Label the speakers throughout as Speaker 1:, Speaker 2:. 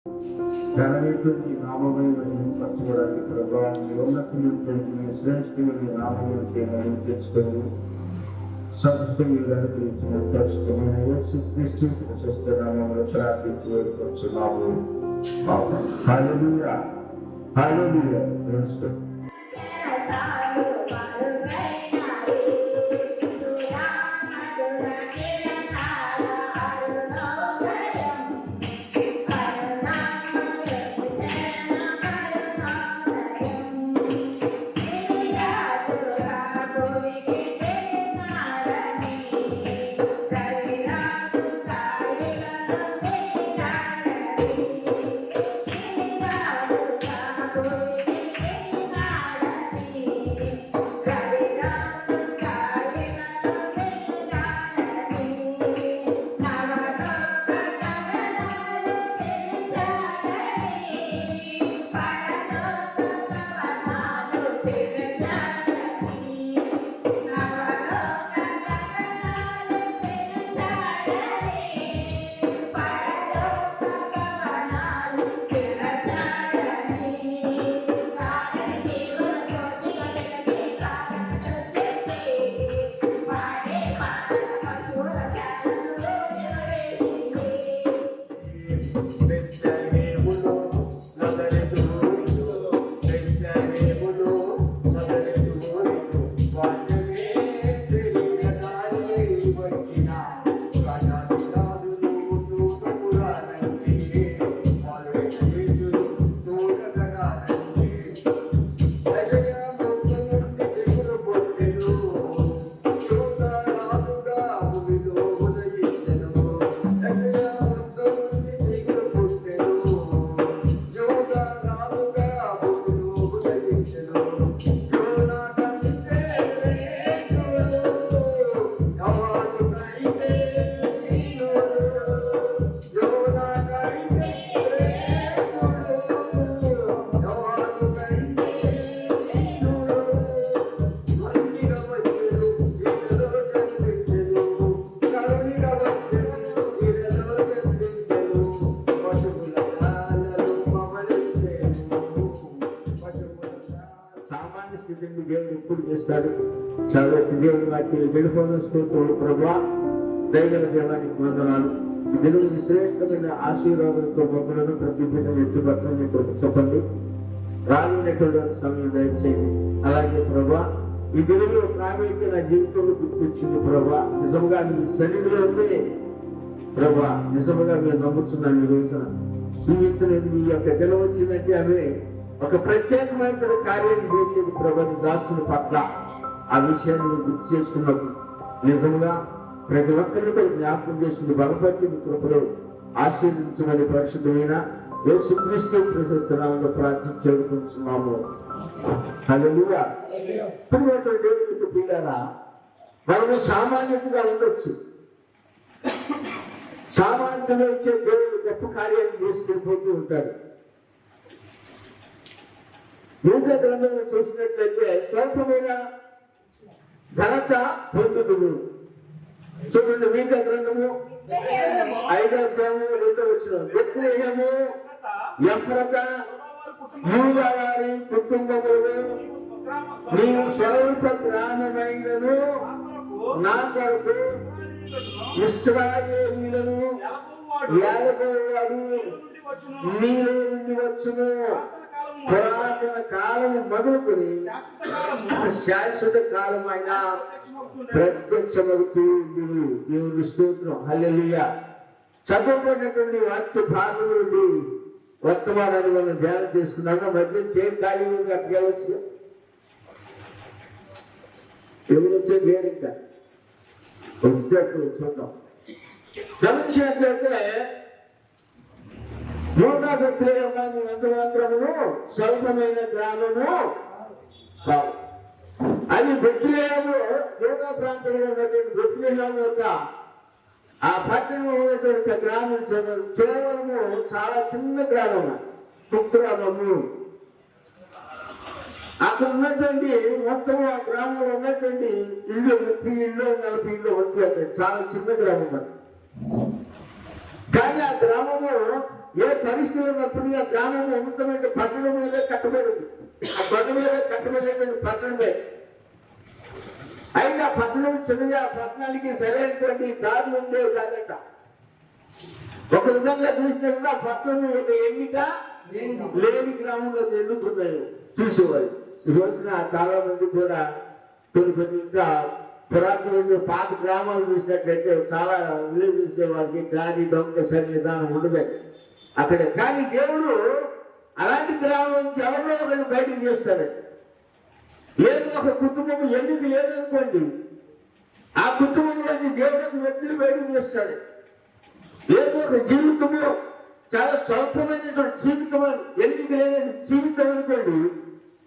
Speaker 1: ఘనమైనటువంటి నామమైన పరచుకోవడానికి ప్రభావం ఉన్నతమైనటువంటి శ్రేష్టమైన నామములు చేయమని తెచ్చుకొని సంస్థలు అనుగ్రహించిన పరిశుద్ధమైన యేసుక్రీస్తు ప్రశస్త నామములు ప్రార్థించి వేడుకొచ్చున్నాము. హల్లెలూయా హల్లెలూయా. సామాన్య స్థితిని దేవుడు ఎప్పుడు చేస్తాడు? కాబట్టి దేవుడు వాటిని గెలుపొందుతూ ప్రభా దైవ దేవానికి వందనాలు. దేవుని శ్రేష్టమైన ఆశీర్వాదంతో మొక్కలను ప్రతి బిడ్డ ఎత్తుపట్టని చెప్పండి. రానున్నటువంటి సమయం దయచేయండి. అలాగే ప్రభా ఈ దినంలో ప్రాముఖ్యత నా జీవితంలో గుర్తించింది ప్రభా. నిజంగా నీ సన్నిధిలో ఉంటే ప్రభా నిజంగా మేము నమ్ముతున్నాను. ఈ రోజున జీవించలేదు మీ యొక్క గెలువ వచ్చిందంటే ఆమె ఒక ప్రత్యేకమైన కార్యాన్ని చేసేది ప్రభు దాసుని పట్ల. ఆ విషయాన్ని గుర్తు చేసుకున్నప్పుడు నిజంగా ప్రతి ఒక్కరిని కూడా జ్ఞాపకం చేసుకుని బలపరిచి కృపలో ఆశీర్వించమని పరిశుద్ధమైన యేసుక్రీస్తు ప్రశస్త నామములో ప్రార్థించి వేడుకొంచున్నాము. హల్లెలూయా. దేవునికి పిల్లరా, మనము సామాన్యంగా ఉండొచ్చు. సామాన్యంగా వచ్చే దేవుడు గొప్ప కార్యాన్ని చేసుకెళ్ళిపోతూ ఉంటాడు. యూదా గ్రంథం చూసినట్లయితే స్వల్పమైన ఘనత పొందుతుడు. చూడండి, యూదా గ్రంథము 5వ అధ్యాయము 2వ వచనం. బెత్లెహేము ఎఫ్రాతా యూదా వారి కుటుంబములను నీవు స్వల్ప గ్రామమైనను నా కొరకు ఇశ్రాయేలీయులను ఏలగోవాడు నీలో నుండి వచ్చును. పురాతన కాలము మొదలుకొని శాశ్వత కాలమైన ప్రత్యక్షమవుతూ దేవుని స్తోత్రం. హల్లెలూయా. చదువుకున్నటువంటి వాక్య భాగం నుండి వర్తమానాన్ని మనం ధ్యానం చేసుకున్నాక మధ్య చేతి ఖాళీ అట్టివచ్చు. ఎవరు వచ్చే వేరింక వచ్చేట్టు చూద్దాం. గమనించినట్లయితే యూదా బెత్లెహేము ఎంత మాత్రమును స్వల్పమైన గ్రామము కావు. అది బెత్లెహేము యూదా ప్రాంతంలో ఉన్నటువంటి బెత్లెహేము యొక్క ఆ పట్టణంలో ఉన్నటువంటి గ్రామం కేవలము చాలా చిన్న గ్రామం, కుగ్రామము. అక్కడ ఉన్నటువంటి మొత్తం ఆ గ్రామంలో ఉన్నటువంటి ఇల్లు 30 ఇళ్ళు 40 ఇళ్ళు ఉంటాయి. చాలా చిన్న గ్రామం. కానీ ఆ గ్రామము ఏ పరిస్థితులు ఉన్నప్పుడు ఆ గ్రామం ఉన్నతమైన పట్టణం మీదే కట్టబడింది. ఆ కొండ మీద కట్టబడినటువంటి పట్టణమే. అయితే ఆ పట్టణం చిన్నగా, పట్టణానికి సరైనటువంటి దారులు ఉండేవి కాదట. ఒక విధంగా చూసినప్పుడు ఆ పట్టణం ఒక ఎన్నిక లేని గ్రామంలో ఎన్నుకున్నాయి చూసేవాళ్ళు. ఈ రోజున చాలా మంది కూడా కొన్ని ఇంకా పురాతన పాత గ్రామాలు చూసినట్లయితే చాలా చూసే వాళ్ళకి గాలి దొంగ సన్నిధానం ఉండదు అక్కడ. కానీ దేవుడు అలాంటి గ్రామం నుంచి ఎవరో ఒకరిని బయటకు చేస్తారండి. లేదు ఒక కుటుంబం ఎన్నిక లేదనుకోండి, ఆ కుటుంబంలోంచి దేవుడికి వ్యక్తులు బయటకు చేస్తాడు. లేదు ఒక జీవితము చాలా స్వల్పమైనటువంటి జీవితం, ఎన్నిక లేని జీవితం అనుకోండి,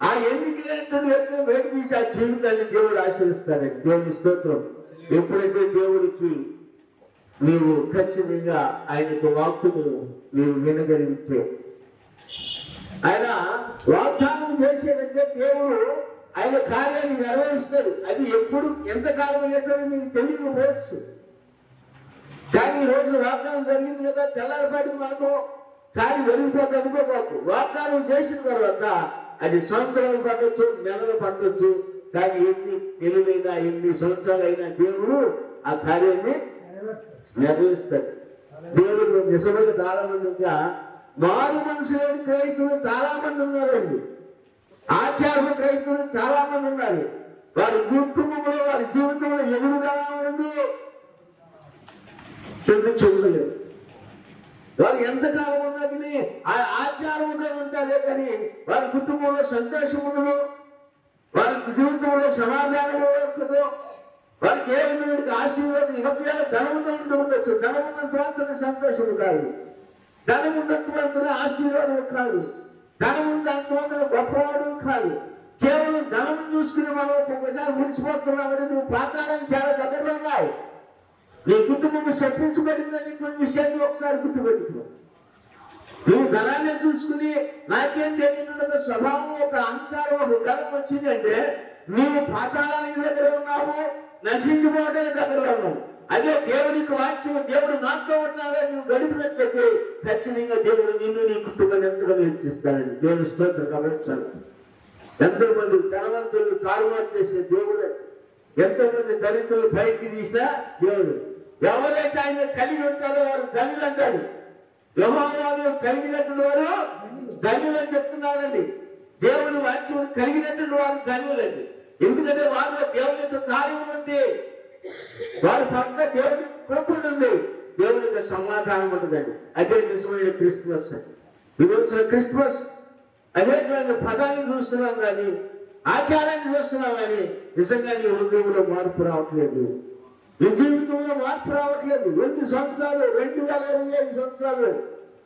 Speaker 1: ఆ ఎన్నిక లేనటువంటి వ్యక్తులు బయట తీసి ఆ జీవితాన్ని దేవుడు ఆశీర్వదిస్తాడండి. దేవుని స్తోత్రం. ఎప్పుడైతే దేవుడికి నీవు ఖచ్చితంగా ఆయనకు వాక్కును నీవు వినగలిగితే, ఆయన వాగ్దానం చేసేదంటే దేవుడు ఆయన కార్యాన్ని నెరవేరుస్తాడు. అది ఎప్పుడు ఎంతకాలం అనేటువంటి మీకు తెలియకపోవచ్చు. కానీ ఈ రోజు వాగ్దానం జరిగింది కదా, తెల్లారిపాటికి మనకు కార్యం జరిగిపోతే అనుకోవచ్చు. వాగ్దానం చేసిన తర్వాత అది సంవత్సరాలు పట్టొచ్చు, నెలలు పట్టొచ్చు. కానీ ఎన్ని నెలలైనా ఎన్ని సంవత్సరాలైనా దేవుడు ఆ కార్యాన్ని నెరవేరుస్తాడు. దేవుడు నిజమైన చాలా మంది ఇంకా మారు మనసు లేని క్రైస్తవులు చాలా మంది ఉన్నారండి. ఆచారము క్రైస్తవులు చాలా మంది ఉన్నారు. వారి కుటుంబంలో వారి జీవితంలో ఎదురుగా ఉంది చూడలేదు. వారు ఎంతకాలం ఉన్నది ఆ ఆచారం ఉన్నది ఉంటారే కానీ వారి కుటుంబంలో సంతోషం ఉండదు, వారి జీవితంలో సమాధానం ఉండదు, వారికి ఏ విధంగా ఆశీర్వాదం ఇవ్వకపోయినా ధనముతో ఉండవచ్చు. ధనం ఉన్నంత మాత్రమే సంతోషం కాదు, ధనం ఉన్నంత మాత్రమే ఆశీర్వాదం కాదు, ధనం ఉన్నంత మాత్రమే గొప్పవాడు కాదు. కేవలం ధనం చూసుకుని మనం ఒక్కొక్కసారి ముడిచిపోతున్నామని నువ్వు పాతాళానికి చాలా దగ్గరలో ఉన్నావు. నీ కుటుంబం శపించబడిందనేటువంటి విషయాన్ని ఒకసారి గుర్తుపెట్టుకో. నువ్వు ధనాన్ని చూసుకుని నాకేం తెలియదు స్వభావం, ఒక అహంకారం, ఒక ధనం వచ్చిందంటే నీవు పాతాళానికి దగ్గర ఉన్నావు, నశించిపోవడానికి దగ్గర ఉన్నావు. అదే దేవునికి వాక్యం, దేవుడు నాతో ఉన్నాడని నువ్వు గడిపినట్లయితే ఖచ్చితంగా దేవుడు నిన్ను నీ కుటుంబాన్ని ఎంతగా హెచ్చిస్తాడండి. దేవుని స్తోత్రం గమనించాలి. ఎంతో మంది ధనవంతులు తారుమారు చేసే దేవుడు, ఎంతో మంది దళితులు బయటికి తీసినా దేవుడు. ఎవరైతే ఆయన కలిగి ఉంటారో వారు ధనులు అంటాడు. యెహోవాను కలిగినటువంటి వారు ధనులు అని చెప్తున్నారండి. దేవుని వాక్యం కలిగినటువంటి వారు ధనులండి. ఎందుకంటే వారిలో దేవుని యొక్క కార్యం ఉంది, వారి పట్ల దేవుని కృప ఉంటుంది, దేవుని యొక్క సమాధానం ఉంటుందండి. అదే నిజమైన క్రిస్మస్ అండి. ఈరోజు క్రిస్మస్ అదే పదాన్ని చూస్తున్నాం కానీ, ఆచారాన్ని చూస్తున్నాం కానీ నిజంగా నీ హృదయంలో మార్పు రావట్లేదు, నీ జీవితంలో మార్పు రావట్లేదు. 2 సంవత్సరాలు 2025 సంవత్సరాలు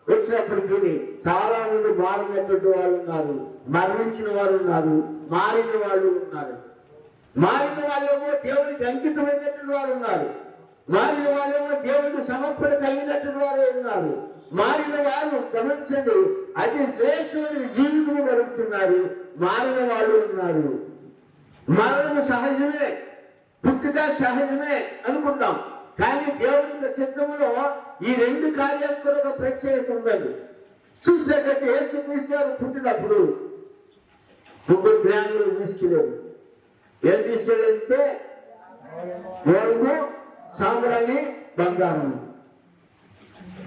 Speaker 1: వచ్చినప్పటికీ చాలా మంది మారినటువంటి వాళ్ళు ఉన్నారు, మరణించిన వారు ఉన్నారు, మారిన వాళ్ళు ఉన్నారు. మారిన వాళ్ళేమో దేవునికి అంకితమైనటువంటి వారు ఉన్నారు, మారిన వాళ్ళేమో దేవునికి సమర్పణ కలిగినటువంటి వారు ఉన్నారు. మారిన వారు గమనించండి, అతి శ్రేష్టమైన జీవితం గడుపుతున్నారు. మారిన వాళ్ళు ఉన్నారు. మరణము సహజమే, పుట్టుక సహజమే అనుకుంటాం. కానీ దేవుని యొక్క చిత్తంలో ఈ 2 కార్యాలకు కూడా ఒక ప్రత్యేకత ఉన్నది. చూసినట్లయితే యేసుక్రీస్తు గారు పుట్టినప్పుడు 3 జ్ఞానులు తీసుకెళ్ళారు. ఏం తీసుకెళ్ళారంటే గోధుమ, సాంబ్రాణి, బంగారం.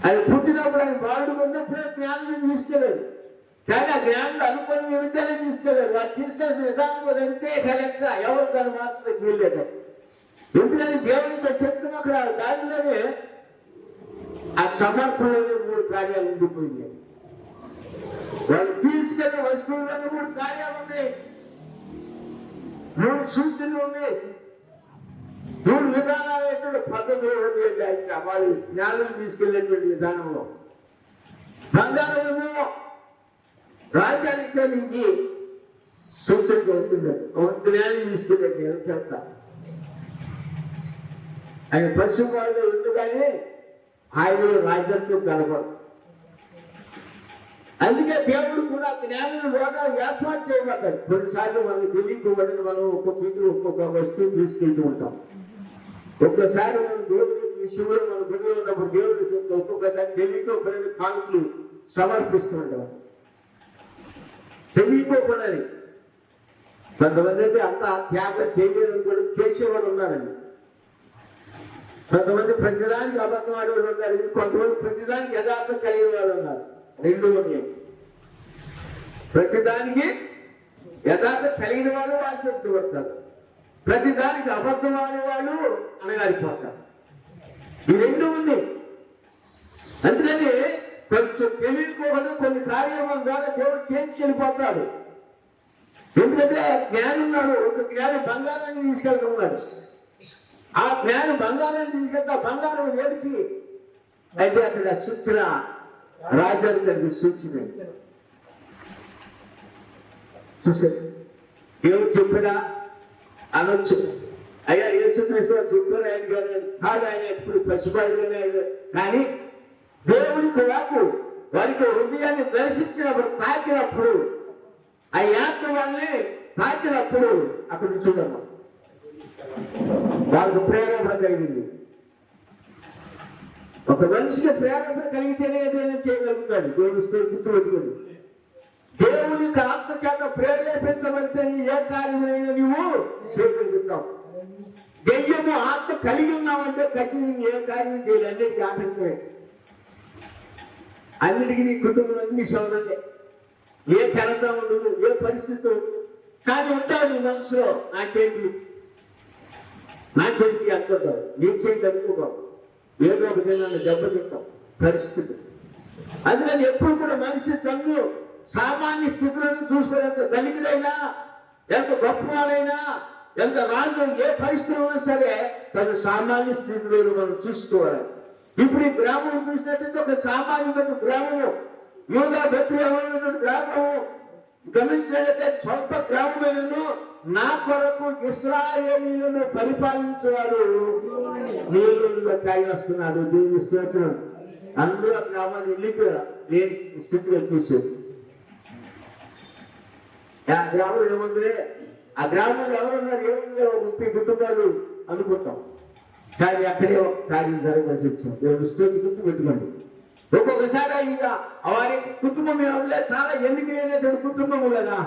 Speaker 1: ఆయన పుట్టినప్పుడు ఆయన బాలుడు ఉన్నప్పుడే జ్ఞానం తీసుకెళ్ళారు. కానీ ఆ జ్ఞానులు అనుకున్న విధంగానే తీసుకెళ్ళారు. వారు తీసుకెళ్ళిన విధానం ఎంతే కరెక్ట్, ఎవరు దాన్ని మాత్రం వీల్లేదు. ఎందుకని దేవునితో చెప్తాం అక్కడ దానిలోనే ఆ సమర్పణలోనే 3 కార్యాలు ఉండిపోయినాయి. వాళ్ళు తీసుకెళ్ళిన వస్తువులోనే 3 కార్యాలు ఉన్నాయి, 3 సూచనలు ఉన్నాయి, 3 విధానాలు పద్ధతులు ఉన్నాయి. వాళ్ళు జ్ఞానం తీసుకెళ్లేటువంటి విధానంలో బంగారం రాజ్యానికి సూచనగా ఉంటుంది. ఒక జ్ఞానం తీసుకెళ్ళండి చెప్తా. ఆయన పరిశుభ్ర వాళ్ళు ఉండగానే ఆయన రాజ్యంతో కలపడు. అందుకే దేవుడు కూడా జ్ఞానం ద్వారా ఏర్పాటు చేయబడ్డాడు. కొన్నిసార్లు మనకు తెలియకపోవడానికి మనం ఒక్కొక్క వస్తువు తీసుకెళ్తూ ఉంటాం. ఒక్కసారి మనం దేవుడి విషయంలో మనం గుడిలో ఉన్నప్పుడు దేవుడికి ఒక్కొక్కసారి తెలియకోకుండా కానుకలు సమర్పిస్తుంటాం. తెలియకోకూడని కొంతమంది అయితే అంత త్యాగం చేయలేదని కూడా చేసేవాడు ఉన్నారండి. కొంతమంది ప్రతిదానికి అబద్ధం ఆడేవాళ్ళు ఉన్నారు, కొంతమంది ప్రతిదానికి యథార్థం కలిగిన వాళ్ళు ఉన్నారు. రెండు ఉన్నాయి. ప్రతిదానికి యథార్థం కలిగిన వాళ్ళు ఆశించబడతారు, ప్రతిదానికి అబద్ధం ఆడేవాళ్ళు అనగారిపోతారు. ఈ రెండు ఉంది. అందుకని కొంచెం తెలియకోకుండా కొన్ని కార్యక్రమం ద్వారా దేవుడు చేయించుకెళ్ళిపోతాడు. ఎందుకంటే జ్ఞానం ఉన్నాడు, ఒక జ్ఞాని బంగారాన్ని తీసుకెళ్తున్నాడు. ఆ జ్ఞానం బంగారాన్ని తీసుకెళ్తా బంగారం వేడికి అయితే అక్కడ సూచన రాజాని గారికి సూచన చూసాడు. దేవుడు చెప్పడా అనొచ్చు, అయ్యా యేసుక్రీస్తు చెప్పారు ఆయన కాదు, ఆయన ఎప్పుడు పసిపాడుగానే. కానీ దేవునికి వారికి హృదయాన్ని దర్శించినప్పుడు తాకినప్పుడు ఆ యాత్ర వాళ్ళని తాకినప్పుడు అక్కడ చూడమ్మా వాళ్ళకు ప్రేరణ కలిగింది. ఒక మనిషికి ప్రేరణ కలిగితేనే ఏదైనా చేయగలుగుతాడు. దేవుని గుర్తుపెట్టుకుని దేవునికి ఆత్మ చేత ప్రేరేపించబడితే ఏ కార్యమైనా నువ్వు చేయగలుగుతావు. దెయ్యము ఆత్మ కలిగి ఉన్నావంటే ఖచ్చితంగా ఏ కార్యం చేయాలి, అన్నిటికీ ఆటంకమే. అన్నిటికీ నీ కుటుంబం అన్ని సోదరులే, ఏ ఘనత ఉండదు, ఏ పరిస్థితి ఉండదు. కానీ ఉంటావు నీ మనసులో నాకేంటి అనుకుంటావు, నీకేంటి అనుకోవు, ఏదో ఒక దినాన్ని దెబ్బతింటాం పరిస్థితి. అందుకని ఎప్పుడు కూడా మనిషి తను సామాన్య స్థితులను చూసుకుని ఎంత ధనికుడైనా, ఎంత గొప్పవాడైనా, ఎంత రాజు, ఏ పరిస్థితులు ఉన్నా సరే తన సామాన్య స్థితిలో మనం చూసుకోవాలి. ఇప్పుడు ఈ గ్రామం చూసినట్టయితే ఒక సామాన్యమైన గ్రామము, యూదా బెత్లెహేము గ్రామము గమనించినట్లయితే స్వల్ప గ్రామమైనను నా కొరకు ఇశ్రాయేలీయులను పరిపాలించేవాడు నీళ్ళలో కాయస్తున్నాడు. దేవుని స్తోత్రం. అందరూ ఆ గ్రామాన్ని వెళ్ళిపోయారు లేని స్థితిలో చూసేది. ఆ గ్రామం ఏముంది, ఆ గ్రామంలో ఎవరున్నారు, ఏముంది, 30 కుటుంబాలు అనుకుంటాం. కానీ అక్కడే ఒక కార్యం జరగాల్సి వచ్చింది. దేవుని స్తోత్రం. గుర్తు పెట్టుకోండి. ఒక్కొక్కసారి ఇక వారి కుటుంబం ఏమన్నా చాలా ఎన్నిక లేనటువంటి కుటుంబం లేదా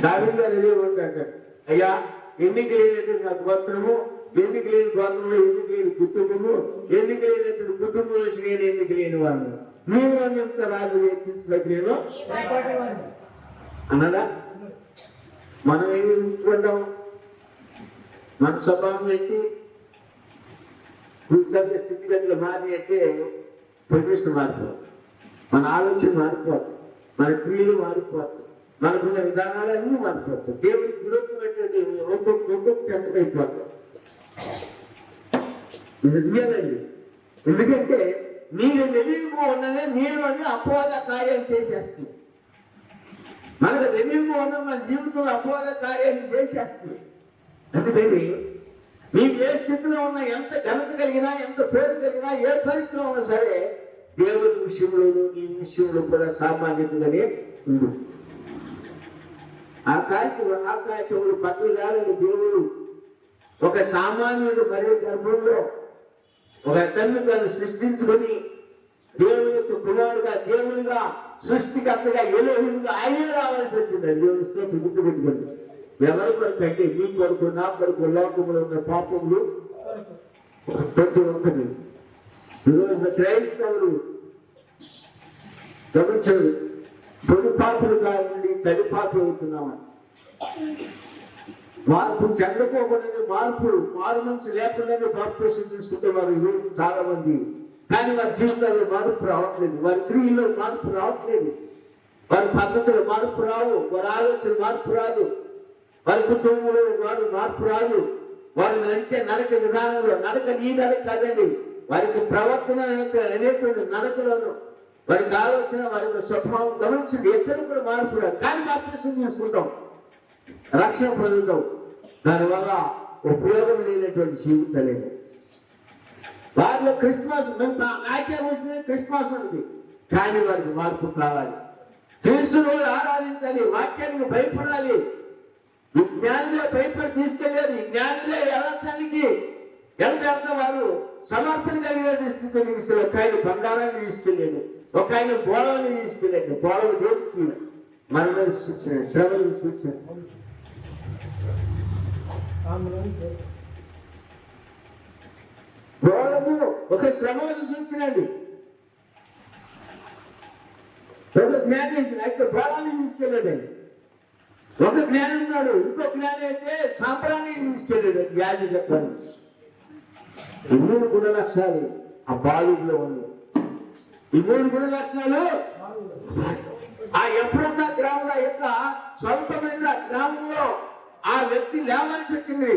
Speaker 1: దావిగా నిలవంటాడు. అయ్యా ఎన్నిక లేనటువంటి నా గోత్రము, ఎన్నిక లేని గోత్రంలో ఎన్నిక లేని కుటుంబము, ఎన్నిక లేనటువంటి కుటుంబం వచ్చి నేను ఎన్నిక లేని వాడిని, మీరు ఎంత రాజు వేచించలేను అన్నదా. మనం ఏమి ఉంచుకుంటాం, మన స్వభావం ఏంటి, స్థితిగతులు మారి అంటే ప్రతిష్ట మారిపోతుంది, మన ఆలోచన మారిపోతుంది, మన క్రియలు మారిపోతాయి, మనకున్న విధానాలన్నీ మారిపోతాయి. దేవుడికి విరోధమైనటువంటి ఒక్కొక్క చెంతకైపోతాం. ఇది రియలండి. ఎందుకంటే నీకు తెలియకు ఉన్నదే నీలో అపోహ కార్యాలు చేసేస్తుంది. మనకు తెలియకు ఉన్న మన జీవితంలో అపోహ కార్యాలు చేసేస్తుంది. అందుకని నీకు ఏ స్థితిలో ఉన్నా, ఎంత ఘనత కలిగినా, ఎంత పేరు కలిగినా, ఏ పరిస్థితిలో ఉన్నా సరే దేవుని విషయంలోనూ నీ విషయంలో కూడా సామాన్యతగానే ఉంది. ఆకాశములు పట్టుదాలని దేవుడు ఒక సామాన్యుడు మరే గర్భంలో ఒక తను సృష్టించుకొని దేవుని యొక్క కుమారుడుగా, దేవునిగా, సృష్టికర్తగా, ఎలోహిముగా ఆయనే రావాల్సి వచ్చింది. దేవునితో గుర్తుపెట్టుకోండి. ఎవరి కొరకు అంటే మీ కొరకు, నా కొరకు, లోకములో ఉన్న పాపములు ప్రతి ఒక్కటి. ఈరోజు క్రైస్తవులు గమనించదు, తొలి పాపులు కాదండి తడి పాపులు అవుతున్నామని. మార్పు చెందకోకుండా మారు మనసు లేకుండానే బాప్తిసం తీసుకుంటే వారు ఈరోజు చాలా మంది. కానీ వారి జీవితాల్లో మార్పు రావట్లేదు, వారి క్రియలో మార్పు రావట్లేదు, వారి పద్ధతిలో మార్పు రావు, వారి ఆలోచన మార్పు రాదు, వారి కుటుంబంలో వారు మార్పు రాదు, వారు నడిచే నడక విధానంలో, నడక నీ నడక కాదండి, వారికి ప్రవర్తన అనేటువంటి నడకలను, వారికి ఆలోచన, వారికి స్వభావం గమనించండి. ఎక్కడ కూడా మార్పు రాదు. కానీ బాప్తిసం తీసుకుంటాం, రక్షణ పొందుతాం, దానివల్ల ఉపయోగం లేనటువంటి జీవితాలే. వారిలో క్రిస్మస్ ఆచరించిన క్రిస్మస్ ఉంది, కానీ వారికి మార్పు కావాలి. క్రీస్తును ఆరాధించాలి, వాక్యానికి భయపడాలి. ఈ జ్ఞానిలో భయపడి తీసుకెళ్ళారు. ఈ జ్ఞానిలో వెళ్ళటానికి వెళ్తే వారు సమర్పణ కలిగిన స్థితిని తీసుకెళ్ళి ఒక ఆయన బంగారాన్ని తీసుకెళ్ళాడు, ఒక ఆయన బోళాన్ని తీసుకెళ్ళాడు. బోళం దేవుడికి మరణాన్ని సూచించాడు, శ్రమలను సూచించాడు. బోళము ఒక శ్రమలను సూచించండి, ఒక జ్ఞానేశ్వరు అయితే బోళాన్ని తీసుకెళ్ళాడండి. ఒక జ్ఞానం ఉన్నాడు, ఇంకో జ్ఞానం అయితే సాంప్రాన్ని తీసుకెళ్ళాడు. వ్యాధి చెప్పాలి. ఈ 3 గుణ లక్షణాలు ఆ బాలుడిలో ఉన్నాయి. ఈ 3 గుణ లక్షణాలు ఆ ఎప్పుడన్నా గ్రామంలో యొక్క స్వల్పమైన గ్రామంలో ఆ వ్యక్తి లేవాల్సి వచ్చింది.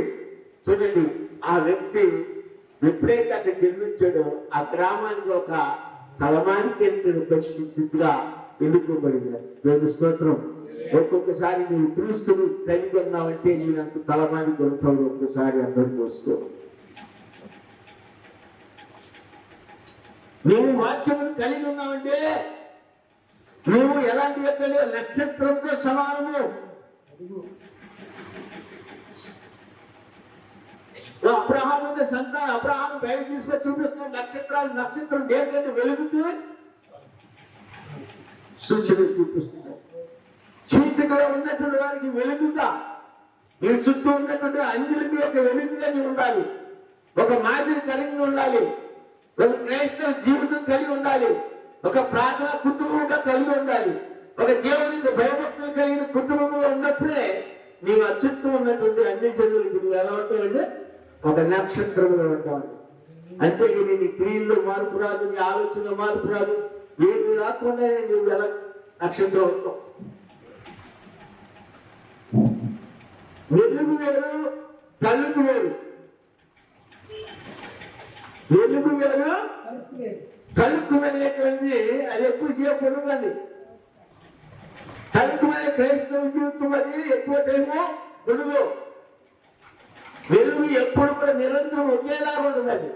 Speaker 1: చూడండి, ఆ వ్యక్తి ఎప్పుడైతే అక్కడ జన్మించాడో ఆ గ్రామానికి ఒక తలమానికి పరిస్థితిగా ఎన్నుకోబడింది. దేవుని స్తోత్రం. ఒక్కొక్కసారి నువ్వు క్రీస్తుని కలిగి ఉన్నావంటే నేను అంత తలమానికి ఉంటావు. ఒక్కసారి అందరికి వస్తూ నువ్వు వాక్యమును కలిగి ఉన్నావంటే నువ్వు ఎలాంటి వ్యక్తి? నక్షత్రంతో సమానము. అబ్రహాము సంతానం, అబ్రహాము బయట తీసుకొని చూపిస్తున్న నక్షత్రాలు, నక్షత్రం దేంట్లో వెలుగుతూ సూచన చూపిస్తుంది. చీకటిలో ఉన్నటువంటి వారికి వెలుగుగా, నీ చుట్టూ ఉన్నటువంటి అంజలికి ఒక వెలుగుగా నీవు ఉండాలి. ఒక మాదిరి కలిగి ఉండాలి. ఒక క్రైస్తవ జీవితం కలిగి ఉండాలి. ఒక ప్రార్థన కుటుంబంగా కలిగి ఉండాలి. ఒక దేవునికి భయభక్తులు కలిగిన కుటుంబంగా ఉన్నప్పుడే నీవు ఆ చుట్టూ ఉన్నటువంటి అన్ని జనులకి నువ్వు ఎలా ఉంటావంటే ఒక నక్షత్రంలో ఉంటావు. అంతేగాని నీ క్రియల్లో మార్పు రాదు, నీ ఆలోచనలో మార్పు రాదు, ఏమి రాకుండా నువ్వు ఎలా నక్షత్రం ఉంటావు. వెలుగు వేరు, తలుపు వేరు. వెలుగు వేరు, తలుపు అనేటువంటి అది ఎక్కువసేపు ఉండదండి. తలుపు అనే క్రైస్తవ జీవితం అది ఎక్కువ టైము ఉండదు. వెలుగు ఎప్పుడు కూడా నిరంతరం ఒకేలాగా ఉండదండి.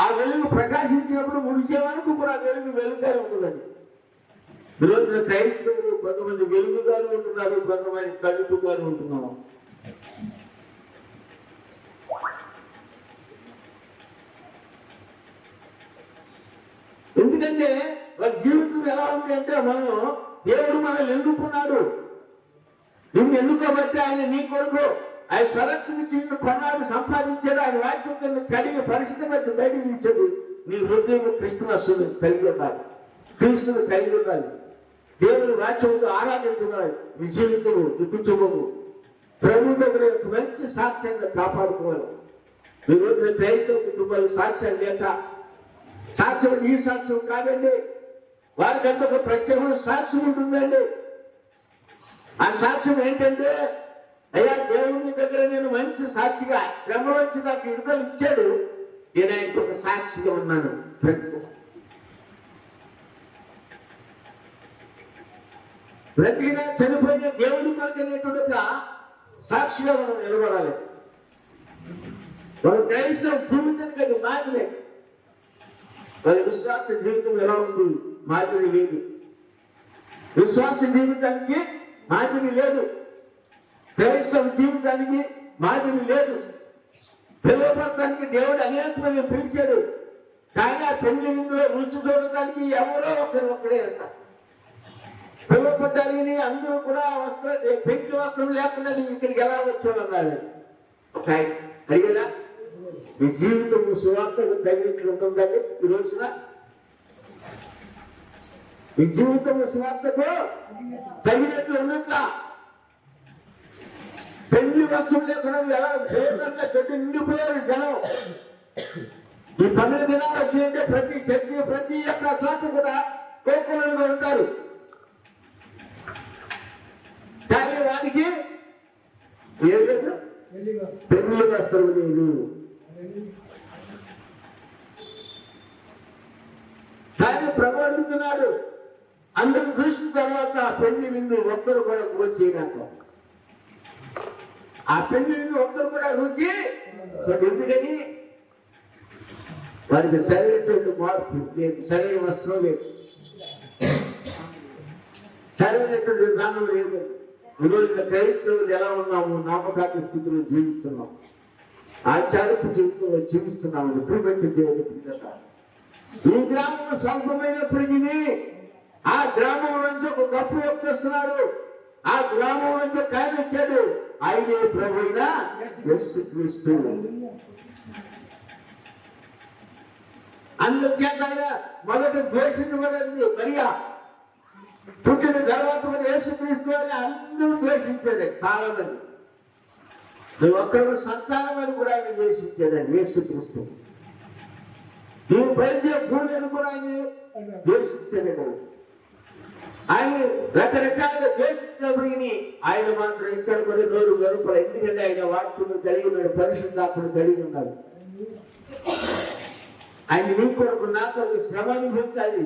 Speaker 1: ఆ వెలుగు ప్రకాశించినప్పుడు ముడిసే వరకు కూడా వెలుగు వెలుగుగానే ఉంటుందండి. ఈరోజున క్రైస్తవులు కొంతమంది వెలుగుగానే ఉంటున్నారు, కొంతమంది తలుపుగానే ఉంటున్నాము. ఎందుకంటే వాళ్ళ జీవితం ఎలా ఉంది అంటే మనం దేవుడు మనల్ని ఎన్నుకున్నాడు. నిన్ను ఎన్నుకోబట్టి ఆయన నీ కొరకు ఆయన స్వరక్తిని నిన్ను కొన్నాడు, సంపాదించాడు. ఆయన వాక్యం కడిగి పరిశుద్ధమైన బయటకు తీసాడు. నీ హృదయం క్రిస్తుని కలిగి ఉండాలి, క్రీస్తుని కలిగి ఉండాలి. దేవుని వాక్యంతో ఆరాధించుకోవాలి. నీ జీవితము, నీ కుటుంబము ప్రభు దగ్గర మంచి సాక్ష్యంగా కాపాడుకోవాలి. ఈ రోజున క్రైస్తవ కుటుంబాలు సాక్ష్యాలు లేక, సాక్ష్యం ఈ సాక్ష్యం కాదండి, వారికంటే ఒక ప్రత్యేకమైన సాక్ష్యం ఉంటుందండి. ఆ సాక్ష్యం ఏంటంటే, అయ్యా దేవుని దగ్గర నేను మంచి సాక్షిగా, శ్రమ వచ్చి నాకు విడుదల ఇచ్చాడు, నేను ఆయనకు ఒక సాక్షిగా ఉన్నాను. బ్రతికినా చనిపోయిన దేవుని కొరకు అనేటువంటి ఒక సాక్షిగా మనం నిలబడాలి. మన క్రైస్తవ జీవితానికి అది మాదిరి. మన విశ్వాస జీవితం ఎలా ఉంది? మాదిరి లేదు. విశ్వాస జీవితానికి మాదిరి లేదు. క్రైస్తవ జీవితానికి మాదిరి లేదు. పిలువబడటానికి దేవుడు అనేక మంది పిలిచాడు, కానీ ఆ పెళ్లి విందులో రుచి చూడటానికి ఎవరో ఒక్కడే అంటారు. పిలువబడ్డాని అందరూ కూడా పెళ్లి వస్త్రం లేకుండా నువ్వు ఇక్కడికి ఎలా వచ్చావన్నాడు. ఒక అడిగేదా మీ జీవితం సువార్తకు తగినట్లు ఉంటుందండి? ఈ రోజున మీ జీవితం సువార్తకు తగినట్లు ఉన్నట్లా? పెళ్లి వస్త్రం లేకుండా ఎలా పెట్టి నిండిపోయారు జనం. ఈ 12 దినాలు వచ్చిందంటే ప్రతి చర్చి, ప్రతి ఒక్క చోట కూడా కోరుకులుగా ఉంటారు. కానీ వానికి ఏం లేదు, పెళ్లి వస్త్రం లేదు. కానీ ప్రభు అడుగుతున్నాడు, అందరూ చూసిన తర్వాత పెళ్లి విందు ఒక్కరు కూడా వచ్చేయడానికి, ఆ పెళ్లి విందు ఒక్కరు కూడా రుచి. ఎందుకని? వారికి సరైనటువంటి మార్పు లేదు, సరైన వస్త్రం లేదు, సరైనటువంటి విధానం లేదు. ఈరోజు క్రైస్తవులు ఎలా ఉన్నాము? నామకార్థ స్థితిలో జీవిస్తున్నాం. ఆచారపు జీవితంలో జీవిస్తున్నాము. ఎప్పుడు బట్టి దేవుని పిల్లలు ఈ గ్రామం స్వల్పమైనప్పటికీ ఆ గ్రామం నుంచి ఒక గొప్ప వ్యక్తి వస్తున్నారు. ఆ గ్రామం నుంచి ఒక ఆయన వచ్చాడు. ఆయనే ప్రభువైన యేసుక్రీస్తు. అందుచేత మొదట ద్వేషించబడింది మరియా. పుట్టిన తర్వాత మన యేసుక్రీస్తు అని అందరూ ద్వేషించారు. చాలా మంది నువ్వు ఒక్కరు సంతానం అని కూడా ఆయన ద్వేషించాడండి యేసుక్రీస్తు. నువ్వు బయలుదేరే భూమి అని కూడా ఆయన ద్వేషించాడు. ఆయన రకరకాలుగా ద్వేషించినప్పటికీ ఆయన మాత్రం ఇక్కడ కూడా నోరు గరుపలు. ఎందుకంటే ఆయన వాక్యం కలిగి ఉన్నాడు, పరిశుద్ధాత్మను కలిగి ఉన్నాడు. ఆయన నీ కొరకు నా కొరకు శ్రమ అనుభవించాలి.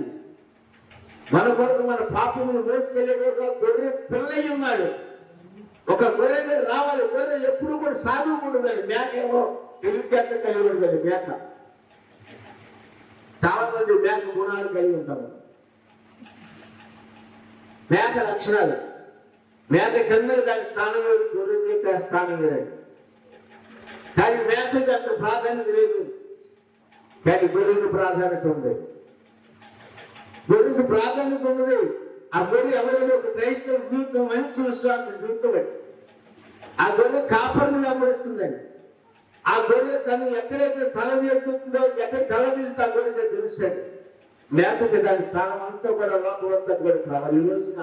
Speaker 1: మన కొరకు మన పాపములు మోసుకెళ్ళే గొర్రె పిల్లయి ఉన్నాడు. ఒక గొర్రె మీద రావాలి. గొర్రె ఎప్పుడు కూడా సాగుకుంటుందండి. మేక ఏమో తెలివితేటలు కలిగి ఉంటుంది. మేక చాలా మంది మేక గుణాలు కలిగి ఉంటారు. మేక లక్షణాలు. మేక కింద దాని స్థానం వేరు, గొర్రె యొక్క స్థానం వేరండి. కానీ మేకకి అంత ప్రాధాన్యత లేదు, కానీ గొర్రెకు ప్రాధాన్యత ఉంది. గొర్రెకు ప్రాధాన్యత ఉన్నది. ఆ గొర్రె ఎవరైనా ఒక క్రైస్తవ జీవితం, మంచి విశ్వాసం జీవితం. ఆ గొర్రె కాపరిని వెంబడిస్తుందండి. ఆ గొర్రె తను ఎక్కడైతే తల వేస్తుందో, ఎక్కడ తల తీస్తే ఆ గొర్రె తెలుస్తాడు. లేకపోతే దాని స్థానం అంతా కూడా లోకమంతా కూడా కావాలి. ఈ రోజున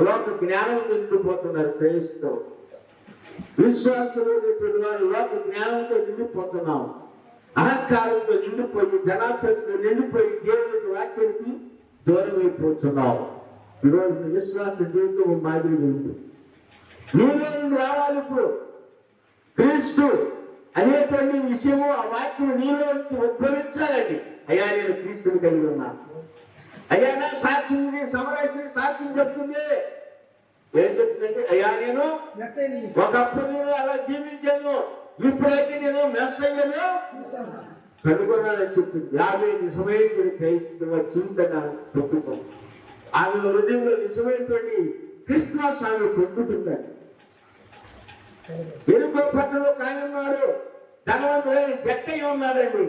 Speaker 1: లోక జ్ఞానంతో నిండిపోతున్నారు క్రైస్తవ విశ్వాసులు. వారు లోక జ్ఞానంతో నిండిపోతున్నాం. అహంకారంతో నిండిపోయి, ధనాపేక్షతో నిండిపోయి దేవునికి వాక్యానికి దూరం అయిపోతున్నాం. ఈరోజు విశ్వాస జీవితం మాదిరి ఉంది. నీలో నుండి రావాలి. ఇప్పుడు క్రీస్తు అనేటువంటి విషయము, ఆ వాక్యం నీలో నుంచి ఉద్భవించాలండి. అయ్యా నేను క్రీస్తుని కలిగి ఉన్నాను. అయ్యా నా సాక్ష్యం సమరేశ్వరి సాక్ష్యం చెప్తుంది. ఏం చెప్తుందంటే, అయ్యా నేను ఒకప్పుడు నేను అలా జీవించాను, ఇప్పుడైతే నేను మెస్సయ్యను కనుగొన్నానని చెప్తుంది. 50 నిజమైనటువంటి క్రైస్తవ జీవితాన్ని పెట్టుకుంది. ఆమె హృదయంలో నిజమైనటువంటి క్రిస్మస్ ఆమె పొందుతుందండి. ఎరుకో పట్టణంలో కాయన్నాడు, ధనవంతుడైన జక్కయ్య ఉన్నాడండి.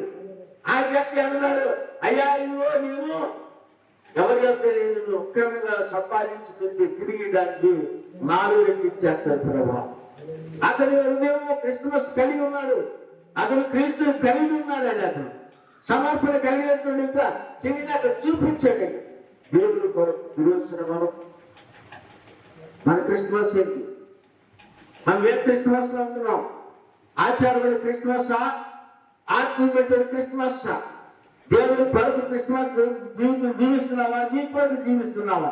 Speaker 1: ఆ జక్క అన్నాడు, అయ్యా ఇదిగో నేను ఎవరి యొక్క నేను ఒక్కగా సంపాదించుకుంటే తిరిగి దానికి 4 రెట్లు ఇచ్చేస్తాడు ప్రభా. అతని హృదయం క్రిస్మస్ కలిగి ఉన్నాడు. అతను క్రీస్తుని కలిగి ఉన్నాడండి. అతను సమర్పణ కలిగినటువంటి ఇంకా చెవిని అక్కడ చూపించాడండి. దేవుడు కొరకు విరోచన మన క్రిస్మస్ ఏంటి? మనం ఏ క్రిస్మస్ లో ఉంటున్నాం? ఆచారమైన క్రిస్మస్, ఆత్మీయమైన క్రిస్మస్, దేవుడు కొరకు క్రిస్మస్ జీవితం జీవిస్తున్నావా? నీ కొరకు జీవిస్తున్నావా?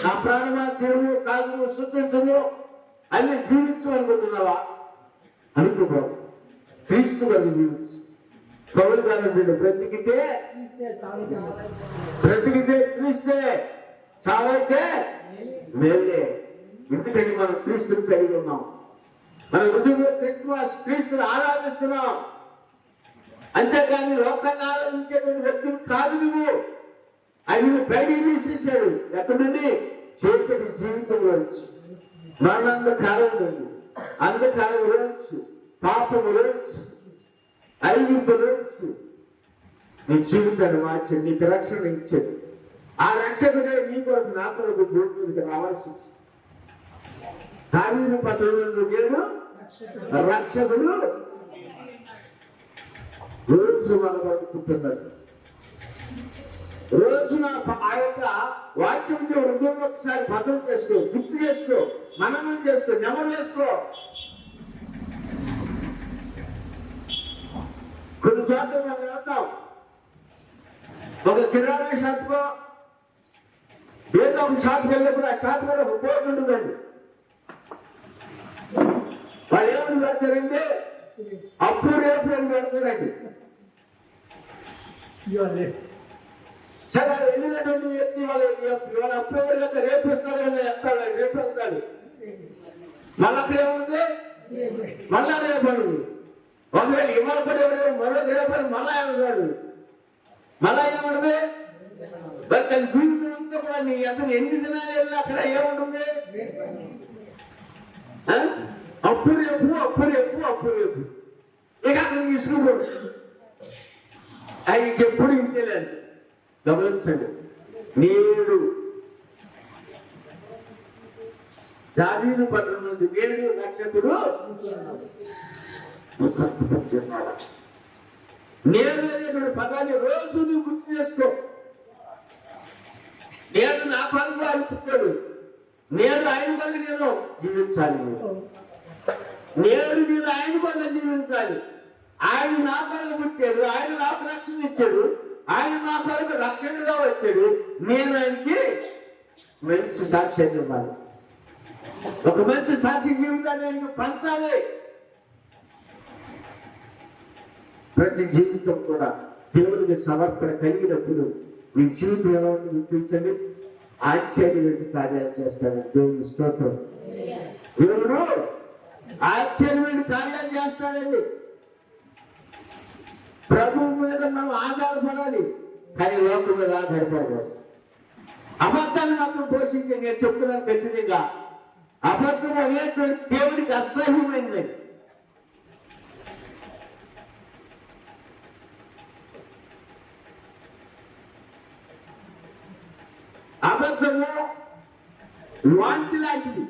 Speaker 1: నా ప్రాణమా దేవుడు కాదు శుద్ధించము అన్ని జీవించు అనుకుంటున్నావా? అనుకో. క్రీస్తు కొరకు జీవించు. పౌలు గారు బ్రతికితే క్రీస్తే, చావైతే మేలే. ఎందుకంటే మనం క్రీస్తుని కలిగి ఉన్నాం. మన హృదయంలో క్రిస్మస్ క్రీస్తుని ఆరాధిస్తున్నాం. అంతేకాని లోకాన్ని ఆరాధించేటువంటి వ్యక్తులు కాదు నువ్వు. ఆయన బయటికి తీసేసాడు. ఎక్కడి నుండి? చీకటి జీవితంలోంచి, మరణాంధకారంలోంచి, అంధకారంలోంచి, పాపంలోంచి, ఐగుప్తులోంచి నీ జీవితాన్ని మార్చాడు. నీకు రక్షణ ఇచ్చాడు. ఆ రక్షకుడే నీ కొరకు నా కొరకు భూమి మీదకి రావాల్సి వచ్చింది. దావీదు పట్టణంలో నేను రక్షకుడు రోజు మన పడుకుంటున్నాడు. రోజున ఆ యొక్క వాక్యం హృదయం ఒకసారి భద్రం చేసుకో, గుర్తు చేసుకో, మననం చేసుకో, నెమరు చేసుకో. కొన్ని చోట్ల మనం వెళ్తాం, ఒక కిరాణా షాప్కో ఏదో ఒక షాప్కి వెళ్ళినప్పుడు ఆ షాప్ కూడా ఒక బోర్డు ఉంటుందండి. వాళ్ళు ఏమని పెడతారంటే అప్పు రేపు అని పెడతారండి. సరే వెళ్ళినటువంటి వ్యక్తి వాళ్ళ అప్పు ఎవరికైతే రేపు ఇస్తారు కదా, వెళ్తాడు, రేపు వెళ్తాడు. మళ్ళీ అక్కడ ఏముంది? మళ్ళా రేపు అడుగు. ఒకవేళ ఇవాళ కూడా ఎవరు మరొక రేపు అని మళ్ళా వెళ్తాడు. మళ్ళా ఏముంటుంది? మరి తన జీవితం అంతా కూడా నీ అతను ఎన్ని దినాలు వెళ్ళినా అక్కడ ఏముంటుంది? అప్పు రేపు, అప్పు రేపు, అప్పు రేపు. ఇక అతను తీసుకుపోడు. ఆయనకి ఎప్పుడు ఇంతేలేదు. గమనించండి, నేడు దావీదు పట్టణం నుండి నేడు నక్షత్రుడు నేడు అనేటువంటి పదాన్ని రోజు నువ్వు గుర్తు చేసుకో. నేను నా పనులు ఆయన పుట్టాడు, నేడు ఆయన పనులు నేను జీవించాలి. నేడు నేను ఆయన పనులు జీవించాలి. ఆయన నా పనులు పుట్టాడు, ఆయన నాకు రక్షణ ఇచ్చాడు, ఆయన నా పనులు రక్షణగా వచ్చాడు. నేను ఆయనకి మంచి సాక్ష్యం ఇవ్వాలి. ఒక మంచి సాక్షి జీవితాన్ని ఆయనకి పంచాలి. ప్రతి జీవితం కూడా దేవుడికి సమర్పణ కలిగినప్పుడు మీ జీవితం ఎలా ఉంటుంది తెలుసండి. ఆశ్చర్యమైన కార్యాలు చేస్తాడు దేవుని స్తోత్రం. దేవుడు ఆశ్చర్యమైన కార్యాలు చేస్తాడండి. ప్రభువు మీద మనం ఆధారపడాలి, కానీ లోకం మీద ఆధారపడాలి. అబద్ధాన్ని మాత్రం పోషించి నేను చెప్తున్నాను ఖచ్చితంగా, అబద్ధం అనేటువంటి దేవుడికి అసహ్యమైంది. అబద్ధము వాంతి లాంటిది.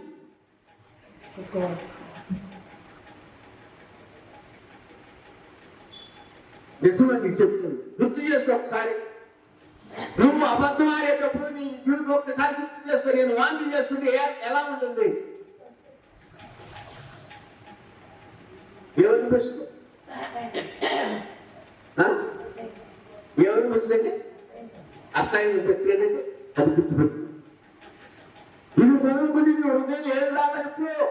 Speaker 1: నిజమని చెప్తుంది. గుర్తు చేసుకో ఒకసారి. నువ్వు అబద్ధం ఆడేటప్పుడు నీ జీవితం ఒక్కసారి గుర్తు చేసుకో. నేను వాంతి చేసుకుంటే ఎలా ఉంటుంది? ఎవరి ప్రశ్న? ఎవరి ప్రశ్న అంటే అసహ్యం అనిపిస్తుంది. అది గుర్తుపెట్టు. ఇది మొదలుకొని నీ హృదయం ఏది రావాలి? ఇప్పుడు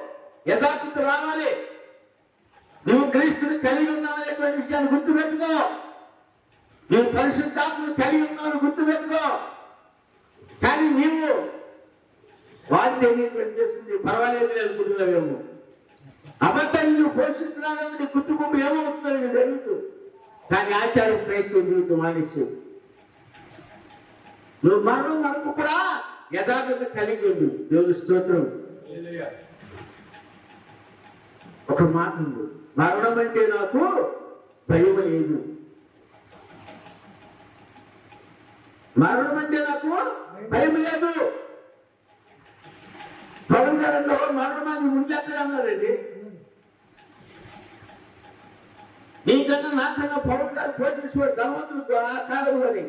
Speaker 1: యథార్థత రావాలి. నువ్వు క్రీస్తుని కలిగి ఉన్నావనేటువంటి విషయాన్ని గుర్తుపెట్టుకో. నువ్వు పరిశుద్ధాత్మను కలిగి ఉన్నావు గుర్తుపెట్టుకో. కానీ నీవు వాళ్ళు తెలియటువంటి చేస్తుంది పర్వాలేదు అనుకుంటున్నావేమో. అబద్ధాన్ని నువ్వు పోషిస్తున్నావేమో, నీ కుటుంబం ఏమవుతుందో నీకు తెలియదు. కానీ ఆచారం క్రైస్తవ జీవితం మానేసి నువ్వు మరణం వరకు కూడా యథార్థత కలిగి ఉంది. దేవుని స్తోత్రం. ఒక మాట ఉంది, మరణం అంటే నాకు భయం లేదు. మరణం అంటే నాకు భయం లేదు. పవన్ గారంలో మరణమాన్ని ముందు ఎక్కడ అన్నారండి? నీకన్నా నాకన్నా పవన్ గారు పోటీసుకోడు ధనవంతుడు ఆ కాలంలోని.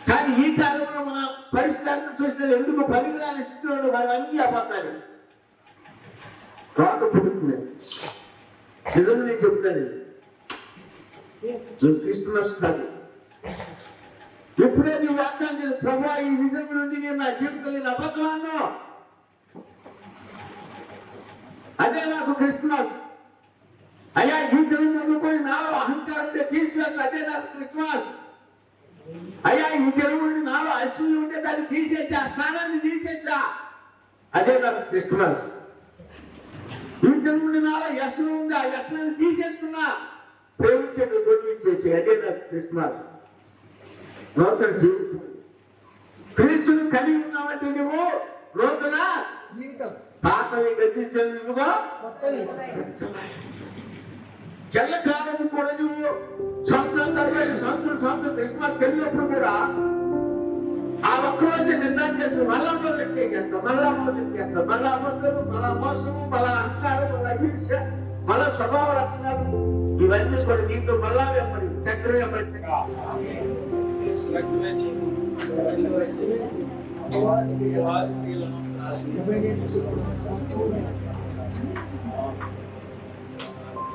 Speaker 1: కానీ ఈ కాలంలో మన పరిస్థితులను చూస్తే ఎందుకు పనికిరాని స్థితిలో మనం అన్ని అబద్ధాలు రాక పుడుతుంది. నిజంగా నేను చెప్తాను, నువ్వు క్రిస్మస్ కాదు. ఎప్పుడే నీ వాగ్దానం చేసి ప్రభా ఈ నిజం నుండి నేను నా జీవితంలో నేను అబద్ధాలను, అదే నాకు క్రిస్మస్. అయ్యా ఈ జన్మలో పోయి నాలో అహంకారంతో తీసివేస్తా, అదే నాకు క్రిస్మస్. అయ్యా ఈ జన్మ నుండి నాలో అసూయ ఉంటే దాన్ని తీసేసా, స్నానాన్ని తీసేసా, అదే నాకు క్రిస్మస్. ఈ జన్మ నుండి నాలో వ్యసనం ఉంది, ఆ వ్యసనాన్ని తీసేసుకున్నా, ప్రేమించేది గొడవించేసి, అదే నాకు క్రిస్మస్. నూతన జీవితం క్రీస్తుని కలిగి ఉన్నావంటే నువ్వు నూతన జీవితం. పాతవి గతించేందుకుగా ఎల్లకాలం కూడా నువ్వు సంవత్సరాల తరబడి సంవత్సరం క్రిస్మస్ వెళ్ళినప్పుడు కూడా ఆ ఒక్కరోజు నిర్ణయం చేసుకుని మళ్ళా మొదలెట్టేస్తాం, మళ్ళా మొదలెట్టేస్తాం, మళ్ళా అబద్ధము, మళ్ళా మోసము, మళ్ళా అహంకారం, మళ్ళా హింస, మళ్ళా స్వభావ లక్షణాలు ఇవన్నీ కూడా నీతో మళ్ళా వెంబడి చక్రం వెంబడి